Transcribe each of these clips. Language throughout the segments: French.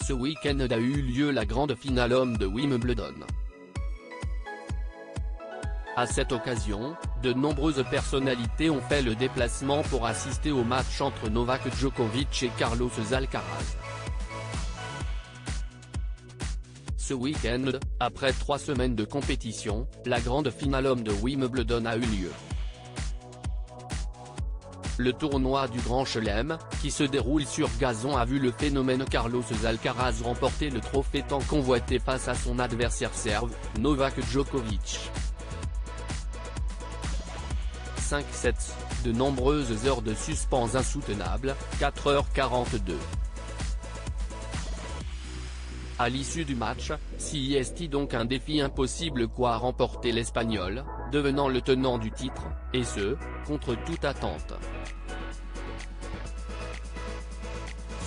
Ce week-end a eu lieu la grande finale homme de Wimbledon. À cette occasion, de nombreuses personnalités ont fait le déplacement pour assister au match entre Novak Djokovic et Carlos Alcaraz. Ce week-end, après 3 semaines de compétition, la grande finale homme de Wimbledon a eu lieu. Le tournoi du Grand Chelem, qui se déroule sur gazon, a vu le phénomène Carlos Alcaraz remporter le trophée tant convoité face à son adversaire serbe, Novak Djokovic. 5 sets, de nombreuses heures de suspens insoutenables, 4h42. À l'issue du match, CST donc un défi impossible qu'a remporté l'Espagnol, devenant le tenant du titre, et ce, contre toute attente.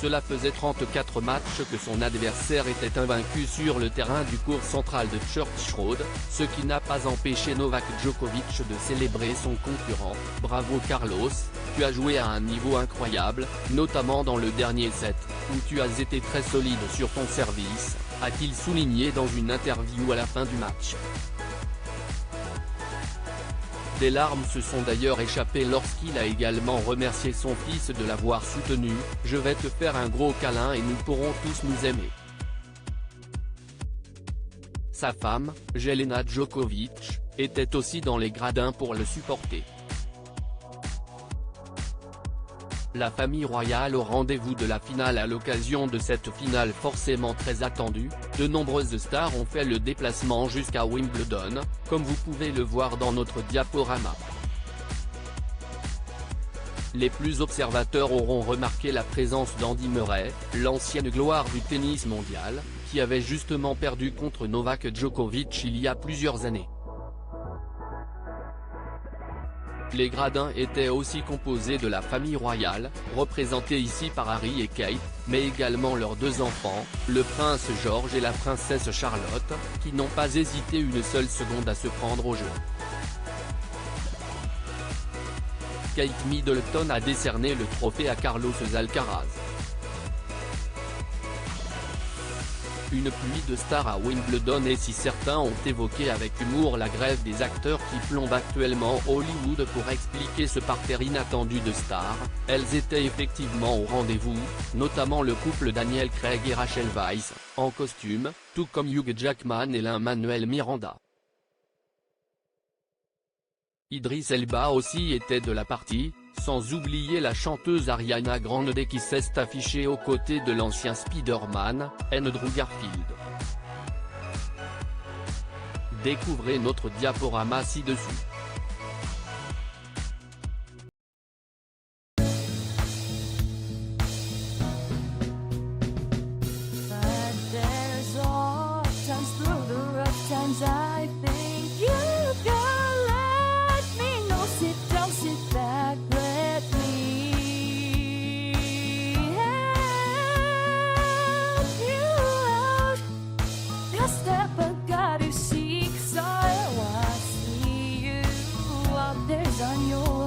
Cela faisait 34 matchs que son adversaire était invaincu sur le terrain du court central de Church Road, ce qui n'a pas empêché Novak Djokovic de célébrer son concurrent. Bravo Carlos, tu as joué à un niveau incroyable, notamment dans le dernier set, où tu as été très solide sur ton service, a-t-il souligné dans une interview à la fin du match. Des larmes se sont d'ailleurs échappées lorsqu'il a également remercié son fils de l'avoir soutenu. Je vais te faire un gros câlin et nous pourrons tous nous aimer. Sa femme, Jelena Djokovic, était aussi dans les gradins pour le supporter. La famille royale au rendez-vous de la finale. À l'occasion de cette finale forcément très attendue, de nombreuses stars ont fait le déplacement jusqu'à Wimbledon, comme vous pouvez le voir dans notre diaporama. Les plus observateurs auront remarqué la présence d'Andy Murray, l'ancienne gloire du tennis mondial, qui avait justement perdu contre Novak Djokovic il y a plusieurs années. Les gradins étaient aussi composés de la famille royale, représentée ici par Harry et Kate, mais également leurs 2 enfants, le prince George et la princesse Charlotte, qui n'ont pas hésité une seule seconde à se prendre au jeu. Kate Middleton a décerné le trophée à Carlos Alcaraz. Une pluie de stars à Wimbledon, et si certains ont évoqué avec humour la grève des acteurs qui plombe actuellement Hollywood pour expliquer ce parterre inattendu de stars, elles étaient effectivement au rendez-vous, notamment le couple Daniel Craig et Rachel Weisz, en costume, tout comme Hugh Jackman et Lin-Manuel Miranda. Idris Elba aussi était de la partie, sans oublier la chanteuse Ariana Grande qui s'est affichée aux côtés de l'ancien Spider-Man, Andrew Garfield. Découvrez notre diaporama ci-dessous. On your